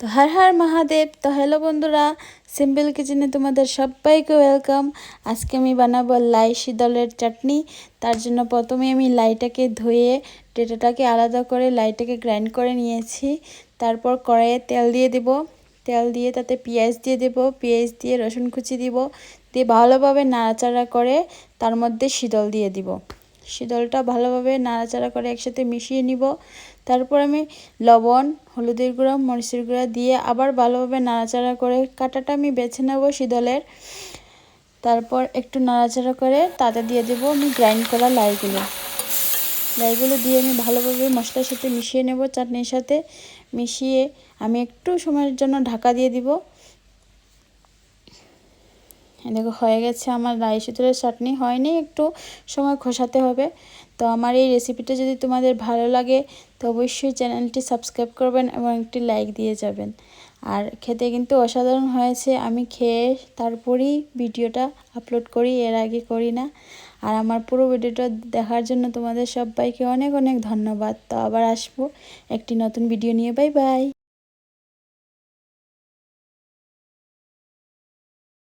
তো হর হর মহাদেব। তো হ্যালো বন্ধুরা, সিম্পল কিচেনে তোমাদের সবাইকে ওয়েলকাম। আজকে আমি বানাবো লাই শীতলের চাটনি। তার জন্য প্রথমে আমি লাইটাকে ধুয়ে ডেটাটাকে আলাদা করে লাইটাকে গ্রাইন্ড করে নিয়েছি। তারপর কড়াইয়ে তেল দিয়ে দেব, তেল দিয়ে তাতে পেঁয়াজ দিয়ে দেব, পেঁয়াজ দিয়ে রসুন কুচি দিব, দিয়ে ভালোভাবে নাড়াচাড়া করে তার মধ্যে শীতল দিয়ে দিব। শীতলটা ভালোভাবে নাড়াচাড়া করে একসাথে মিশিয়ে নিব। তারপর আমি লবণ, হলুদের গুঁড়া, মরিচের গুঁড়া দিয়ে আবার ভালোভাবে নাড়াচাড়া করে কাঁটাটা আমি বেছে নেব শীতলের। তারপর একটু নাড়াচাড়া করে তাতে দিয়ে দেব আমি গ্রাইন্ড করা লাইগুলো দিয়ে আমি ভালোভাবে মশলার সাথে মিশিয়ে নেব। চাটনির সাথে মিশিয়ে আমি একটু সময়ের জন্য ঢাকা দিয়ে দিব। দেখো হয়ে গেছে আমার লাই শীতলের চাটনি। হয়নি, একটু সময় খোসাতে হবে। তো আমার এই রেসিপিটা যদি তোমাদের ভালো লাগে তো অবশ্যই চ্যানেলটি সাবস্ক্রাইব করবেন এবং একটি লাইক দিয়ে যাবেন। আর খেতে কিন্তু অসাধারণ হয়েছে। আমি খেয়ে তারপরেই ভিডিওটা আপলোড করি, এর আগে করি না। আর আমার পুরো ভিডিওটা দেখার জন্য তোমাদের সবাইকে অনেক অনেক ধন্যবাদ। তো আবার আসবো একটি নতুন ভিডিও নিয়ে। Bye bye.